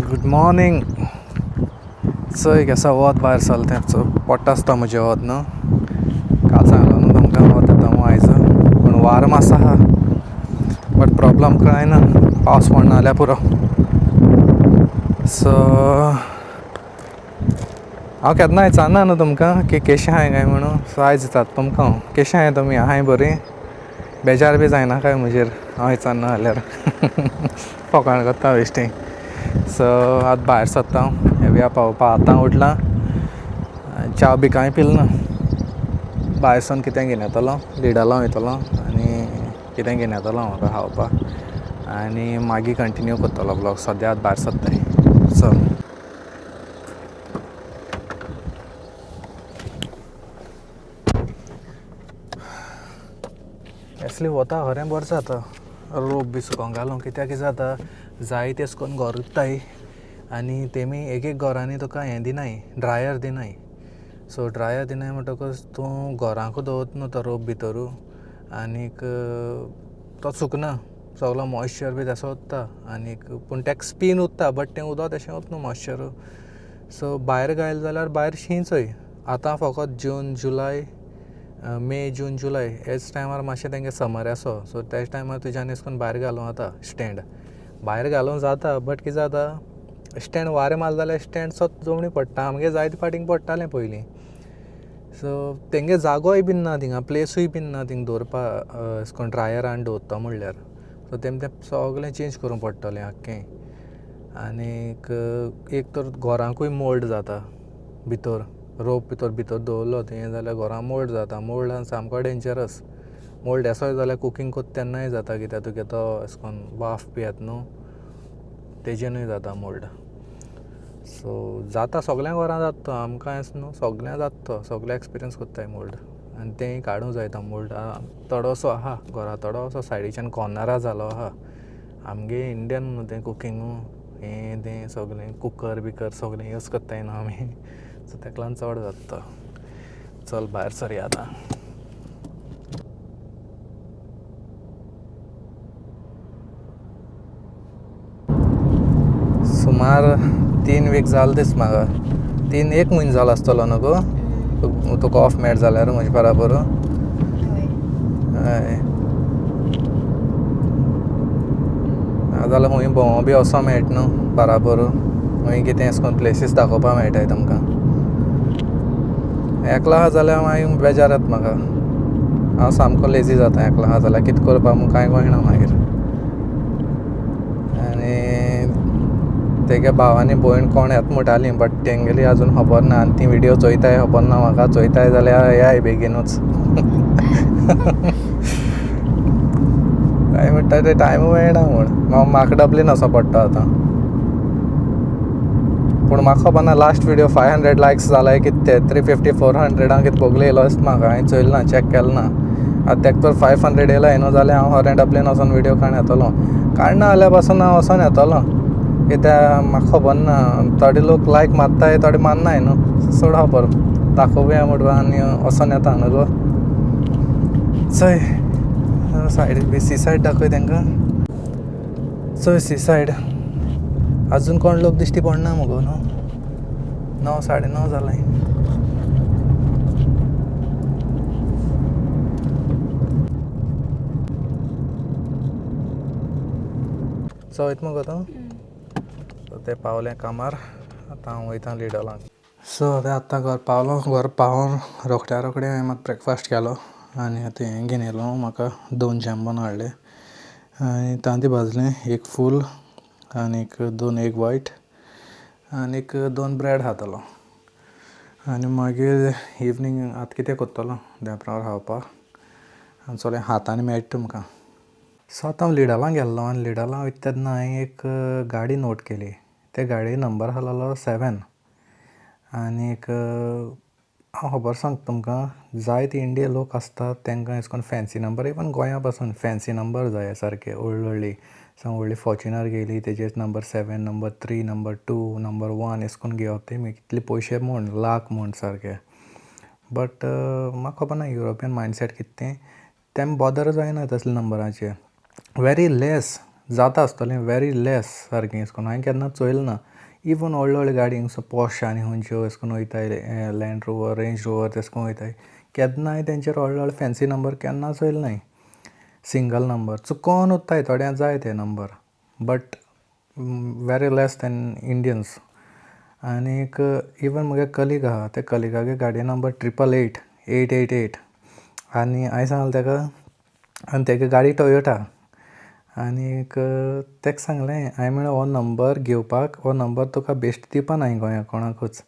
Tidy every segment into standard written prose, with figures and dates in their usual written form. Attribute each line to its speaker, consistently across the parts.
Speaker 1: Good morning. चोय केसा वत भायर चलतें चो पोट्टा आसता म्हजें वत न्हू. काल सांगलो न्हू तुमकां वत येता म्हणून आयज पूण वार मातसो आहा. बट प्रॉब्लम कांय ना, पावस पडना जाल्यार पुरो. सो हांव केन्ना विचारना न्हू तुमकां की केशें आहाय काय म्हणून. सो आयज विचारता तुमकां हांव केशें आहाय तुमी. आहाय बरीं? बेजार बी जायना काय म्हजेर हांव विचारना जाल्यार. फकाण करता बेश्टी. सो आतां भायर सरता हांव. एवया पावोवपा आतां उठलां. च्या बी कांय पिल ना. भायर सावन कितें घेवन येतलो, लिडला वयतलो आनी कितें घेवन येतलो म्हाका खावपाक आनी मागीर कंटिन्यू करतलो ब्लॉग. सद्या आतां भायर सरताय. चल. एसली वता खरें बरें जाता. रोप बी सुकोवंक घालूंक कित्याक कितें जाता, जाय तेश कोन्न घर विकताय आनी तेमी एक एक घरांनी तुका हें दिनाय, ड्रायर दिनाय. सो ड्रायर दिनाय म्हणटकच तूं घरांकूच दवरता न्हू तो रोप भितरू आनीक तो सुकना. सगलो मॉइश्चर बी तसो उरता आनीक पूण तेका स्पीन उरता बट तें उदक तशें वता न्हू मॉइश्चर. सो भायर घायल जाल्यार भायर शींचय. आतां फकत जून जुलय, मे जून जुलय हेच टायमार मातशें तेंगे समर आसो. सो तेच टायमार तुज्यान अशें करून भायर घालूं जाता स्टँड. भायर घालूं जाता बट कितें जाता, स्टँड वारें मारलें जाल्यार स्टँड सत जमनी पडटा. आमगे जायते फाटींक पडटालें पयलीं. सो तेंगे जागोय बीन ना थिंगां, प्लेसूय बीन ना थिंग दवरपा अशें करून ड्रायरान दवरता म्हणल्यार. सो तें सगलें चेंज करूंक पडटलें आख्खें. आनीक एक तर घरांकूय मोल्ड जाता भितर. रोप भितर दवरलो तें जाल्यार घरां मोल्ड जाता. मोल्ड सामको डेंजरस. मोल्ड येसोय जाल्यार कुकींग कोत्ता तेन्नाय जाता कित्याक तुगे तो अशें करून वाफ बी येता न्हू, तेजेनूय जाता मोल्ड. सो जाता सगल्या घरां जाता तो. आमकां अशें न्हू, सगल्या जाता तो. सगळे एक्सपिरियन्स कोत्ताय मोल्ड आनी तेंय काडूं जाय तो मोल्ड. थोडोसो आहा घरा, थोडोसो सायडीच्यान कॉर्नरा जालो आहा. आमगे इंडियन न्हू तें कुकींगू, हें तें सगलें कुकर बिकर सगलें यूज कोत्ताय न्हू आमी. सो तेका लागून चड जाता तो. चल भायर सरया आतां. सुमार 3 वीक जाल दिस म्हाका. 1 म्हयनो जालो आसतलो न्हू गो तुका ऑफ मेळ्ळो जाल्यार म्हजे बराबर. हय नाजाल्यार खंय भोंवो बी वचों मेळटा न्हू बराबर. खंय कितें अशें करून प्लेसीस दाखोवपा मेळटाय तुमकां. एकलो आहा जाल्यार मागीर बेजार येता म्हाका. हांव सामको लेजी जाता एकलो आहा जाल्यार. कितें करपा म्हूण कांय कळना मागीर. आनी तेगे भावानी भयण कोण येता म्हणटालीं बट तेंगेली आजून खबर ना. आनी ती विडियो चोयताय खबर ना म्हाका. चोयताय जाल्यार येयाय बेगीनूच. काय म्हणटा ते टायम मेळना म्हूण म्हाका डबलीन वचों पडटा आतां. पूण म्हाका खबर ना लास्ट विडियो 500 लायक्स जालाय कितें ते. 350 400 कितें बोगले येयलो दिसता म्हाका. हांवें चोयलो ना, चॅक केलो ना. आतां तेका तर 500 येयला न्हू जाल्यार हांव खरें डबलीन वचोन विडियो काडून येतलो. काडना जाल्यार पासून हांव वचोन येतलो कित्याक म्हाका खबर ना. थोडे लोक लायक मारताय, थोडे मारनाय न्हू. सोड खबर. दाखोवया म्हणून आनी वचोन येता न्हू गो. चोय सायडीक बी सी सायड दाखय तेंकां. चोय सी सायड आजून कोण लोक दिश्टी पडना मुगो न्हू. 9 9:30 जालाय. वयता मुगो तूं. सो तें पावलें कामार. आतां हांव वयतां लिडलाक. सो आतां घर पावलो. घर पावोन रोखड्या हांवें म्हाका ब्रेकफास्ट केलो आनी आतां हें घेवन येयलो म्हाका 2 जॅमून हाडले आनी तांतीं भाजलें. 1 फूल आनीक 2 एग वायट आनीक 2 ब्रेड खातलो. आनी मागीर इवनींग आतां कितें करतलो देंपरार खावपाक. आनी चलोय हातांनी मेळटा तुमकां. सो आतां हांव लिडलां गेल्लो आनी लिडलां वयता तेन्ना हांवें एक गाडी नोट केली. ते गाडयेचो नंबर आसलेलो 7. आनीक हांव खबर सांगता तुमकां, जायते इंडिये लोक आसतात तेंकां अशें करून फॅन्सी नंबर, इवन गोंया पासून फॅन्सी नंबर जाय सारके व्हडली. व्हडली फॉर्च्युनर घेयली तेजेर नंबर 7, नंबर 3, नंबर 2, नंबर 1 अशें करून घेवप. तेमी कितले पयशे म्हूण लाख म्हूण सारके. बट म्हाका खबर ना युरोपियन मायंडसेट कितें तें बॉदर जायना तसले नंबराचेर. वेरी लेस जाता आसतलें, वेरी लेस सारकें अशें करून. हांवें केन्ना चोयलें ना. इवन व्हडले गाडी हिंगसर पॉश आनी खंयच्यो अशें करून वयताय लँड रोवर रेंज रोवर तेश करून वयताय केन्नाय तेंचेर व्हडले फॅन्सी नंबर केन्नाच वयल नाय सिंगल नंबर चुकोन उत्ताय थोड्यांक जाय ते number but very less than Indians आनीक इवन म्हगे कलीग आहा ते कलिगागे गाडये नंबर 888 आनी हांवें सांगलें तेका आनी तेगे गाडी टॉयोटा आनीक तेका सांगलें हांवें म्हणलें हो नंबर घेवपाक हो नंबर तुका बेश्टी दिवपा ना गोंया कोणाकूच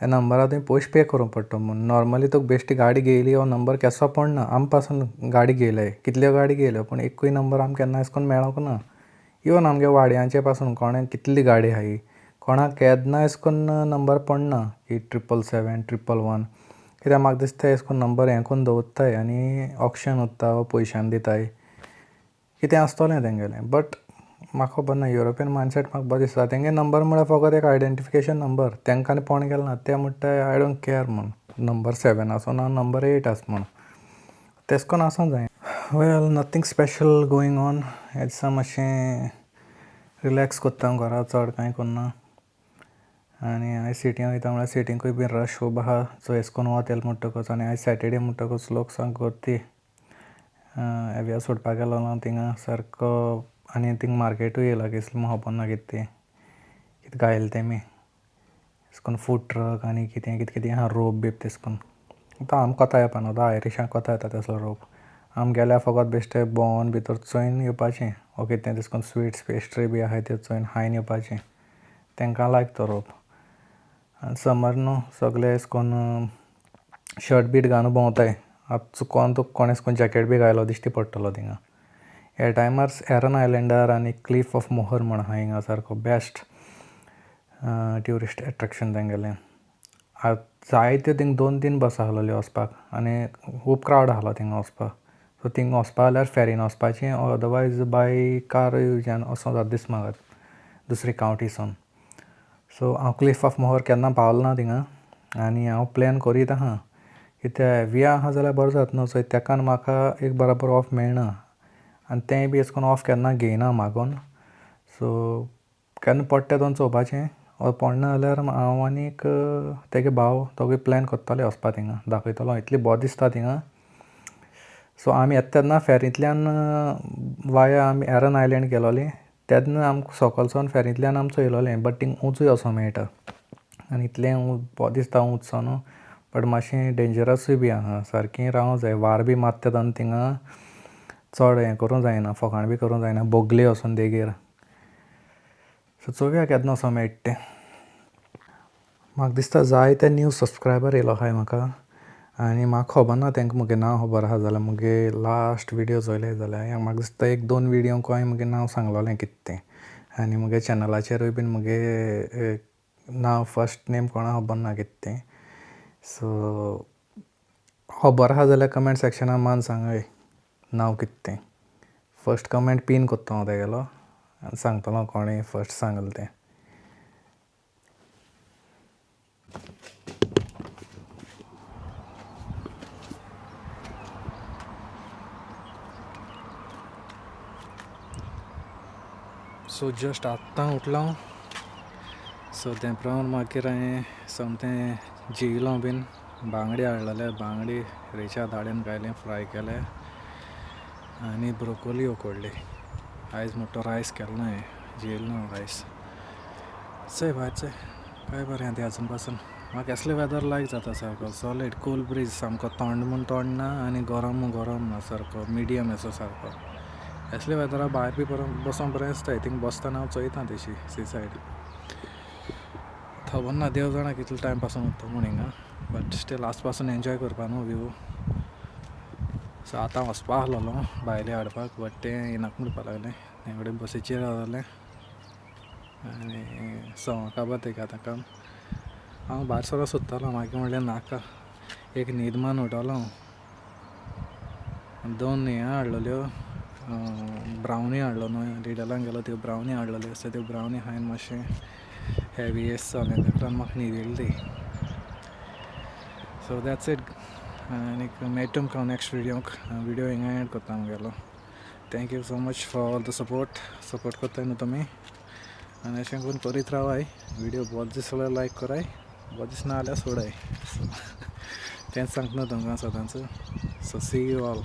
Speaker 1: ह्या नंबराक तुवें पयशे पे करूंक पडटा म्हूण नॉर्मली तुका बेश्टी गाडी घेयली हो नंबर केसो पडना आम पासून गाडी घेयल्याय कितल्यो गाडी घेयल्यो पूण एकूय नंबर आमकां केन्ना अशें करून मेळोंक ना इवन आमगे वाड्यांचे पासून कोणें कितली गाडी आहाय कोणाक केन्ना अशें करून नंबर पडना की 777 111 कित्याक म्हाका दिसता अशें करून नंबर हें करून दवरताय आनी ऑप्शन उत्ता वा पयशान दिताय कितें आसतलें तेंगेलें बट म्हाका खबर ना युरोपियन मायंडसेट म्हाका बरो दिसता तेंगे नंबर म्हळ्यार फकत एक आयडेंटिफिकेशन नंबर तेंकां आनी पोण गेलें ना ते म्हणटाय आय डोंट केअर म्हूण नंबर 7 आसूं ना नंबर 8 आसूं म्हूण तेश कोन्न आसूं जाय well nothing special going on हें दिसा मातशें रिलॅक्स कोत्ता घरा चड कांय करना आनी आयज सिटीन वयता म्हळ्यार सिटींकूय बी रश खूब आहा सो अशें करून वत येयलें म्हणटकूच आनी आयज सॅटर्डे म्हणटकूच लोक सामको गर्दी एविया सोडपाक गेलो ना थिंगा सारको आनी थिंग मार्केटूय येयला कसलें म्हाका खबर ना कितें गायले तेमी अशें करून फूड ट्रक आनी कितें आहा रोप बीप तेश करून आतां आमकां कोता येवपाना आतां आयरिशांक कोता येता तसलो रोप आम गेल्यार फकत बेश्टे भोंवोन भितर चोयन येवपाचें ओके तें तेश करून स्विट्स पेस्ट्री बी आहाय त्यो चोयन खायन येवपाचें तेंकां लायक तो रोप आनी समर न्हू सगळे अशें करून शर्ट बीट घालून भोंवताय आतां चुकोन तुका कोणें अशें करून जॅकेट बी घालो दिश्टी पडटलो थिंगा ह्या टायमार एरन आयलँडार आनी क्लिफ ऑफ मोहर म्हण आहा हिंगा सारको बेस्ट ट्युरिस्ट एट्रॅक्शन तेंगेलें जायत्यो थिंग 2-3 बस आहलोल्यो वचपाक आनी खूब क्रावड आहलो थिंगा वचपाक सो थिंगा वचपा जाल्यार फेरीन वचपाचें अदरवायज बाय कार ह्याच्यान वचों जाता दिसता म्हाका दुसरी कावंटीसून सो हांव क्लिफ ऑफ मोहर केन्ना पावलो ना थिंगा आनी हांव प्लॅन करीत आहा कित्याक एविया आहा जाल्यार बरो जाता न्हू सो तेका म्हाका एक बराबर ऑफ मेळना आनी तेंय बी अशें करून ऑफ केन्ना घेयना मागोन सो केन्ना पडटा तेन्ना चोवपाचें पडना जाल्यार हांव आनीक तेगे भाव दोगूय प्लॅन कोत्ताले वचपा थिंगा दाखयतलो इतली बरो दिसता थिंगा सो आमी येता तेन्ना फेरींतल्यान वाया आमी एरन आयलँड गेलोलीं तेन्ना आमकां सकलसून फेरींतल्यान आमचो येयलोलें बट थिंगा उंचूय वचों मेळटा आनी इतलें बरो दिसता उंच न्हू बट मातशें डेंजरसूय बी आहा सारकें रावूं जाय वार बी मारता तेन्ना थिंगा चड हें करूं जायना फकाण बी करूं जायना बोगले वचून देगेर सो चोवया केन्ना वचों मेळटा तें म्हाका दिसता जायते न्यू सबस्क्रायबर येयलो आहाय म्हाका आनी म्हाका खबर ना तेंकां मुगे नांव खबर आहा जाल्यार मुगे लास्ट विडियो चोयले जाल्यार म्हाका दिसता 1-2 विडियोंक हांवें मुगे नांव सांगलोलें कितें तें आनी मुगे चॅनलाचेरूय बीन मुगे नांव फर्स्ट नेम कोणा खबर ना कितें तें सो खबर आहा जाल्यार कमेंट सेक्शनान मान सांगय नांव कितें तें फर्स्ट कमेंट पीन कोत्ता हांव तेगेलो आनी सांगतलो कोणें फर्स्ट सांगलें तें सो जस्ट आत्तां उठलो सो ते प्रमाण मागीर हांवें समतें जेयलो बीन बांगडे हाडलेले बांगडे रेच्या दाळ्यान घायलें फ्राय केलें आनी ब्रोकोली उकडली आयज मोठो रायस केलो ना जेयलो रायस चोय भायर चोय काय बरें तें आजून पासून म्हाका असलें वेदर लायक जाता सारको सॉलीड कूल ब्रीज सामको थंड म्हूण थंड ना आनी गरम ना सारको मिडियम असो सारको असले वेदरा भायर बी बसोंक बरें दिसता थिंग बसतना हांव चोयता तेशी सी सायड खबर ना देव जाणा कितलो टायम पासून उत्ता म्हूण हिंगा बट स्टील आस पासून एन्जॉय करपा न्हू व्यू सो आतां वचपा आहलोलो भायले हाडपाक बट तें येनाक म्हणपा लागलें हे कडेन बसीचेर रावलें आनी सवां काबार तेका आतां काम हांव भायर सरो सोदतालो मागीर म्हणलें नाका एक न्हीद मान उठलो 2 हें हाडलोल्यो ब्रावनी हाडलो न्हू लिडलान गेलो त्यो ब्रावनी हाडलोल्यो सो त्यो ब्रावनी खायन मातशें हेवीयेस्ट जालें तेका म्हाका न्हीद येयली सो दॅट्स इट आनी मेळटा तुमकां नेक्स्ट विडियो हिंगा एंड कोत्ता मुगेलो thank you so much for the support कोत्ताय न्हू तुमी आनी अशें करून करीत रावाय. व्हिडिओ बरो दिसल्यार लायक कराय, बरो दिसना जाल्यार सोडाय. तेंच सांगता तुमकां सदांच. सो सी यू ऑल.